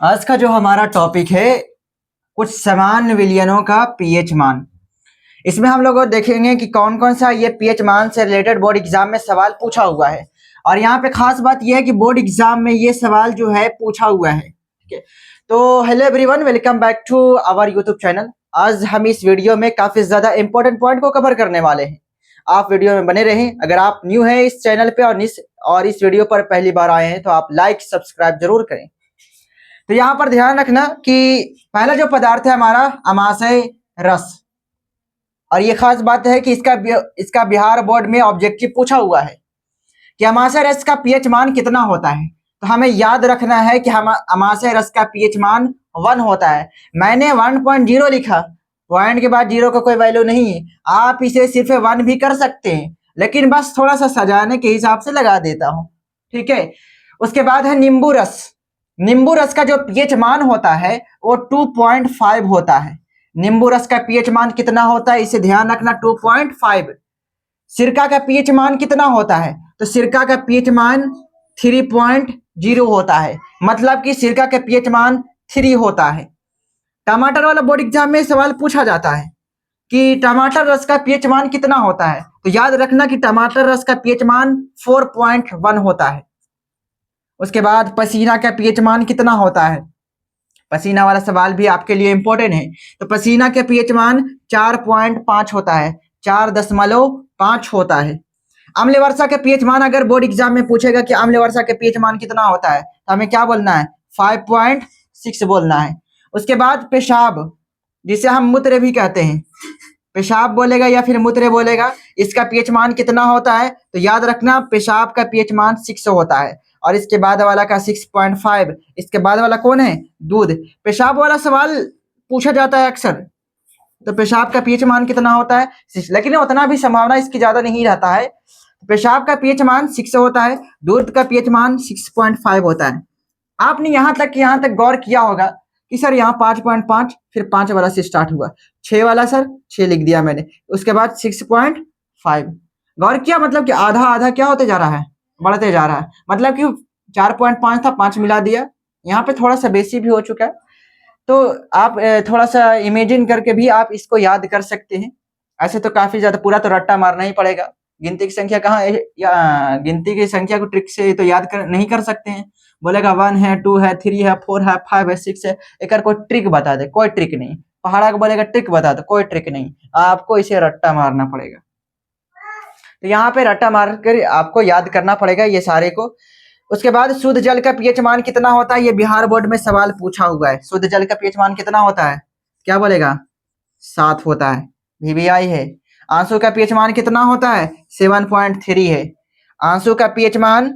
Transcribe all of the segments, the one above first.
आज का जो हमारा टॉपिक है कुछ सामान्य विलयनों का पीएच मान। इसमें हम लोग देखेंगे कि कौन कौन सा ये पीएच मान से रिलेटेड बोर्ड एग्जाम में सवाल पूछा हुआ है। और यहाँ पे खास बात यह है कि बोर्ड एग्जाम में ये सवाल जो है पूछा हुआ है। ठीक है, तो hello everyone, welcome back to our YouTube channel. आज हम इस वीडियो में काफी ज्यादा इंपॉर्टेंट पॉइंट को कवर करने वाले हैं। आप वीडियो में बने रहें। अगर आप न्यू हैं इस चैनल पे और इस वीडियो पर पहली बार आए हैं तो आप लाइक सब्सक्राइब जरूर करें। तो यहाँ पर ध्यान रखना कि पहला जो पदार्थ है हमारा अमाशय रस। और ये खास बात है कि इसका बिहार बोर्ड में ऑब्जेक्टिव पूछा हुआ है कि अमाशय रस का पीएच मान कितना होता है। तो हमें याद रखना है कि हम अमाशय रस का पीएच मान 1 होता है। मैंने 1.0 लिखा, पॉइंट के बाद 0 का कोई वैल्यू नहीं है। आप इसे सिर्फ 1 भी कर सकते हैं, लेकिन बस थोड़ा सा सजाने के हिसाब से लगा देता हूं। ठीक है, उसके बाद है नींबू रस। नींबू रस का जो पीएच मान होता है वो 2.5 होता है। नींबू रस का पीएच मान कितना होता है इसे ध्यान रखना, 2.5। सिरका का पीएच मान कितना होता है, तो सिरका का पीएच मान 3.0 होता है। मतलब कि सिरका का पीएच मान 3 होता है। टमाटर वाला बोर्ड एग्जाम में सवाल पूछा जाता है कि टमाटर रस का पीएच मान कितना होता है, तो याद रखना कि टमाटर रस का पीएच मान 4.1 होता है। उसके बाद पसीना का पीएच मान कितना होता है, पसीना वाला सवाल भी आपके लिए इंपॉर्टेंट है। तो पसीना का पीएच मान 4.5 होता है, 4.5 होता है। अम्ल वर्षा का पीएच मान अगर बोर्ड एग्जाम में पूछेगा कि अम्ल वर्षा का पीएच मान कितना होता है, तो हमें क्या बोलना है, 5.6 बोलना है। उसके बाद पेशाब, जिसे हम मूत्र भी कहते हैं, पेशाब बोलेगा या फिर मूत्र बोलेगा, इसका पीएच मान कितना होता है, तो याद रखना पेशाब का पीएच मान 6 होता है। और इसके बाद वाला का 6.5। इसके बाद वाला कौन है, दूध। पेशाब वाला सवाल पूछा जाता है अक्सर, तो पेशाब का पीएच मान कितना होता है, 6। लेकिन उतना भी संभावना इसकी ज्यादा नहीं रहता है। पेशाब का पीएच मान 6 होता है, दूध का पीएच मान 6.5 होता है। आपने यहाँ तक गौर किया होगा कि सर यहाँ 5.5, फिर 5 वाला से स्टार्ट हुआ, 6 वाला सर 6 लिख दिया मैंने, उसके बाद 6.5 गौर किया। मतलब कि आधा आधा क्या होते जा रहा है, बढ़ते जा रहा है। मतलब कि 4.5 था, 5 मिला दिया, यहाँ पे थोड़ा सा बेसी भी हो चुका है। तो आप थोड़ा सा इमेजिन करके भी आप इसको याद कर सकते हैं। ऐसे तो काफी ज्यादा पूरा तो रट्टा मारना ही पड़ेगा। गिनती की संख्या कहाँ है, या गिनती की संख्या को ट्रिक से तो याद नहीं कर सकते हैं। बोलेगा 1 है, 2 है, 3 है, 4 है, 5 है, 6 है, एक कोई ट्रिक बता दे, कोई ट्रिक नहीं। पहाड़ा को बोलेगा ट्रिक बता दो, कोई ट्रिक नहीं, आपको इसे रट्टा मारना पड़ेगा। तो यहाँ पे रट्टा मार कर आपको याद करना पड़ेगा ये सारे को। उसके बाद शुद्ध जल का पीएच मान कितना होता है, ये बिहार बोर्ड में सवाल पूछा हुआ है। शुद्ध जल का पीएच मान कितना होता है, क्या बोलेगा, 7 होता है, VBI है। आंसू का पीएच मान कितना होता है, 7.3 है। आंसू का पीएच मान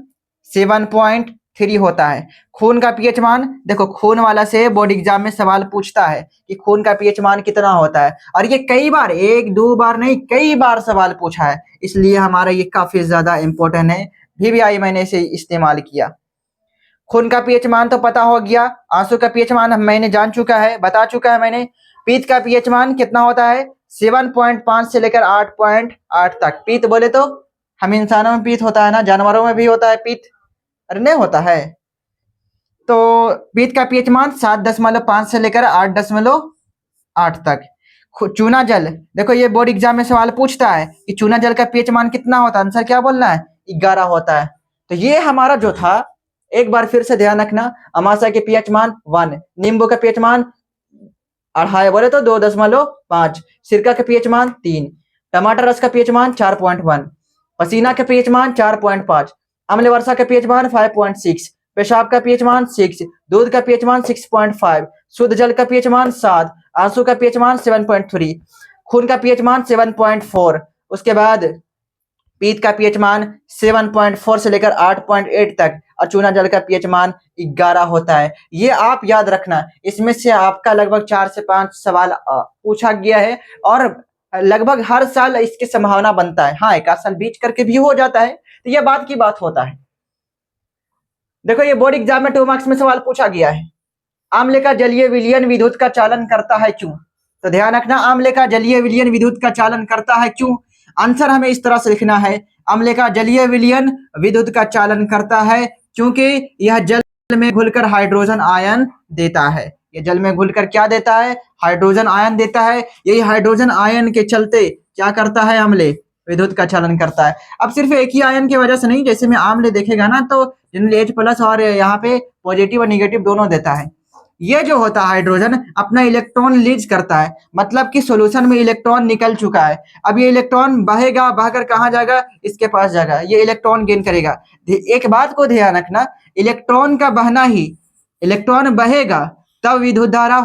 7.3 होता है। खून का पीएच मान, देखो खून वाला से बोर्ड एग्जाम में सवाल पूछता है कि खून का पीएच मान कितना होता है, और ये कई बार, 1-2 बार नहीं, कई बार सवाल पूछा है, इसलिए हमारा ये काफी ज्यादा इंपॉर्टेंट है। VBI मैंने इसे इस्तेमाल किया। खून का पीएच मान तो पता हो गया, आंसू का पीएच मान मैंने जान चुका है, बता चुका है मैंने। पीत का पीएच मान कितना होता है, 7.5 से लेकर 8.8 तक। पीत बोले तो हम इंसानों में पीत होता है ना, जानवरों में भी होता है पीत, अरे नहीं होता है। तो पीत का पीएच मान 7.5 से लेकर 8.8 तक। चूना जल, देखो ये बोर्ड एग्जाम में सवाल पूछता है कि चूना जल का पीएच मान कितना होता है, आंसर क्या बोलना है, 11 होता है। तो ये हमारा जो था, एक बार फिर से ध्यान रखना, अमाशय के पीएच मान 1, नींबू का पीएच मान 2.5 बोले तो 2.5, सिरका का पीएच मान 3, टमाटर रस का पीएच मान 4.1, पसीना का पीएच मान 4.5, अम्ल वर्षा का पीएच मान 5.6, पेशाब का पीएच मान 6, दूध का पीएच मान 6.5, शुद्ध जल का पीएच मान 7, आंसू का पीएच मान 7.3, खून का पीएच मान 7.4, उसके बाद पीत का पीएच मान 7.4 से लेकर 8.8 तक, और चूना जल का पीएच मान 11 होता है। ये आप याद रखना। इसमें से आपका लगभग 4 से 5 सवाल पूछा गया है, और लगभग हर साल इसकी संभावना बनता है। हाँ, एक आध साल बीच करके भी हो जाता है, तो यह बात की बात होता है। देखो ये बोर्ड एग्जाम में 2 मार्क्स में सवाल पूछा गया है, आम्ल का जलीय विलयन विद्युत का चालन करता है क्यों। तो ध्यान रखना, आम्ल का जलीय विलयन विद्युत का चालन करता है क्यों। आंसर हमें इस तरह से लिखना है, अम्ल का जलीय विलयन विद्युत का चालन करता है क्योंकि यह जल जल में घुलकर हाइड्रोजन आयन देता है। ये जल में घुलकर क्या देता है? हाइड्रोजन आयन देता है। यही हाइड्रोजन आयन के चलते क्या करता है? अम्ल विद्युत का चलन करता है। अब सिर्फ एक ही आयन की वजह से नहीं, जैसे में आम्ल देखेगा ना तो जनरली H+ और यहाँ पे पॉजिटिव और निगेटिव दोनों देता है। ये जो होता है हाइड्रोजन अपना इलेक्ट्रॉन लीज करता है, मतलब कि सॉल्यूशन में इलेक्ट्रॉन निकल चुका है। अब ये इलेक्ट्रॉन बहेगा, बहकर कहाँ जाएगा? इसके पास जाएगा, ये इलेक्ट्रॉन गेन करेगा। एक बात को ध्यान रखना, इलेक्ट्रॉन का बहना ही, इलेक्ट्रॉन बहेगा तब विद्युत धारा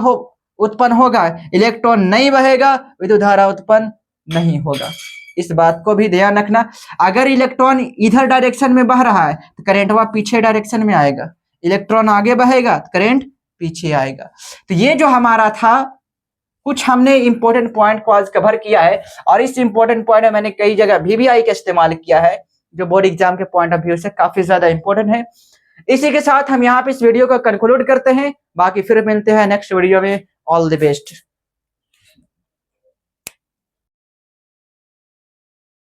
उत्पन्न होगा, इलेक्ट्रॉन नहीं बहेगा विद्युत धारा उत्पन्न नहीं होगा। इस बात को भी ध्यान रखना। अगर इलेक्ट्रॉन इधर डायरेक्शन में बह रहा है तो करंट वह पीछे डायरेक्शन में आएगा, इलेक्ट्रॉन आगे बहेगा तो करंट पीछे आएगा। तो ये जो हमारा था, कुछ हमने इंपॉर्टेंट पॉइंट को आज कवर किया है, और इस इंपॉर्टेंट पॉइंट में मैंने कई जगह VVI का इस्तेमाल किया है, जो बोर्ड एग्जाम के पॉइंट ऑफ व्यू से काफी ज्यादा इंपॉर्टेंट है। इसी के साथ हम यहाँ पे इस वीडियो को कंक्लूड करते हैं, बाकी फिर मिलते हैं नेक्स्ट वीडियो में। All the best.